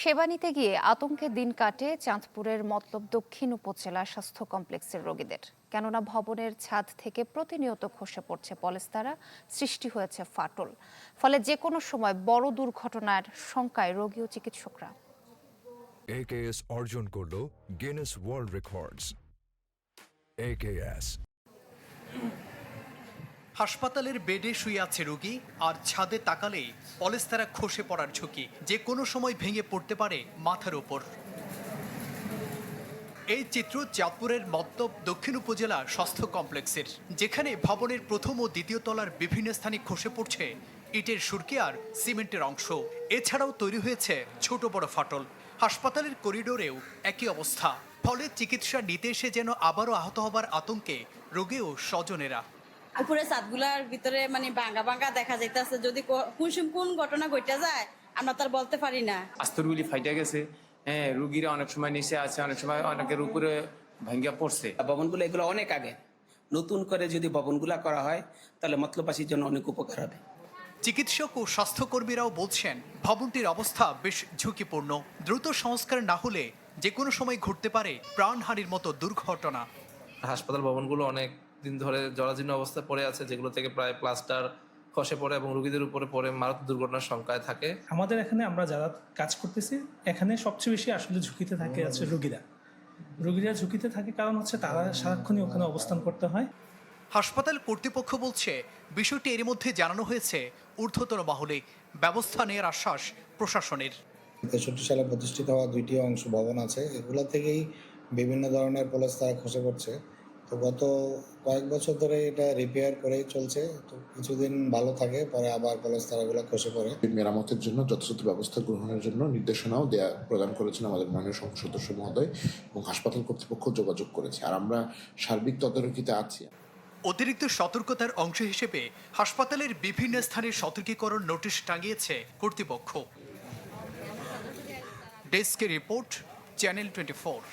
সেবা নিতে গিয়ে আতঙ্কে দিন কাটে চাঁদপুরের মতলব দক্ষিণ উপজেলা স্বাস্থ্য কমপ্লেক্সের রোগীদের। কেননা ভবনের ছাদ থেকে প্রতিনিয়ত খসে পড়ছে পলেস্তারা, সৃষ্টি হয়েছে ফাটল। ফলে যে কোনো সময় বড় দুর্ঘটনার শঙ্কায় রোগী ও চিকিৎসকরা। AKS অর্জন করলো গিনেস ওয়ার্ল্ড রেকর্ডস। AKS হাসপাতালের বেডে শুয়ে আছে রোগী, আর ছাদে তাকালেই পলেস্তারা খসে পড়ার ঝুঁকি। যে কোনো সময় ভেঙে পড়তে পারে মাথার উপর। এই চিত্র চাঁদপুরের মতলব দক্ষিণ উপজেলা স্বাস্থ্য কমপ্লেক্সের, যেখানে ভবনের প্রথম ও দ্বিতীয় তলার বিভিন্ন স্থানে খসে পড়ছে ইটের সুরকি আর সিমেন্টের অংশ। এছাড়াও তৈরি হয়েছে ছোট বড় ফাটল। হাসপাতালের করিডোরেও একই অবস্থা। ফলে চিকিৎসা নিতে এসে যেন আবারও আহত হবার আতঙ্কে রোগী ও স্বজনেরা। উপরে ছাদগুলার ভিতরে মানে ভাঙা ভাঙা দেখা যাইতেছে, যদি কোন ঘটনা ঘটে যায় আমরা তার বলতে পারি না। আস্তরগুলি ফাইটা গেছে, হ্যাঁ, রুগীরা অনেক সময় নিচে আছে, অনেক সময় অনেকের উপরে ভাঙ্গা পড়ছে। ভবনগুলো এগুলো অনেক আগে, নতুন করে যদি ভবনগুলা করা হয় তাহলে মতলববাসীর জন্য অনেক উপকার হবে। চিকিৎসক ও স্বাস্থ্যকর্মীরাও বলছেন ভবনটির অবস্থা বেশ ঝুঁকিপূর্ণ। দ্রুত সংস্কার না হলে যে কোনো সময় ঘটতে পারে প্রাণহানির মতো দুর্ঘটনা। হাসপাতাল ভবনগুলো অনেক দিন ধরে জরাজীর্ণ অবস্থায় পড়ে আছে, যেগুলো থেকে প্রায় প্লাস্টার খসে পড়ে এবং রোগীদের উপরে পড়ে মারাত্মক দুর্ঘটনার সংখ্যায় থাকে। আমাদের এখানে আমরা যারা কাজ করতেছি, এখানে সবচেয়ে বেশি আসলে ঝুঁকিতে থাকে আছে রোগীরা ঝুঁকিতে থাকে, কারণ হচ্ছে তারা সারাক্ষণই ওখানে অবস্থান করতে হয়। হাসপাতাল কর্তৃপক্ষ বলছে বিষয়টি এর মধ্যে জানানো হয়েছে ঊর্ধ্বতন মহলে, ব্যবস্থা নেওয়ার আশ্বাস প্রশাসনের। 63 সালে প্রতিষ্ঠিত হওয়া 2টি অংশ ভবন আছে, এগুলো থেকেই বিভিন্ন ধরনের পলেস্তারা খসে পড়ছে। তো গত কয়েক বছর ধরে এটা রিপেয়ার করেই চলছে। তো কিছুদিন ভালো থাকে, পরে আবার পলেস্তারাগুলো খসে পড়ে। মেরামতের জন্য যথাযথ ব্যবস্থা গ্রহণের জন্য নির্দেশনাও প্রদান করেছেন আমাদের মাননীয় সংসদ সদস্য মহোদয়, এবং হাসপাতাল কর্তৃপক্ষ যোগাযোগ করেছে, আর আমরা সার্বিক তদারকিতে আছি। অতিরিক্ত সতর্কতার অংশ হিসেবে হাসপাতালের বিভিন্ন স্থানে সতর্কীকরণ নোটিশ টাঙিয়েছে কর্তৃপক্ষ। Desk report, channel 24।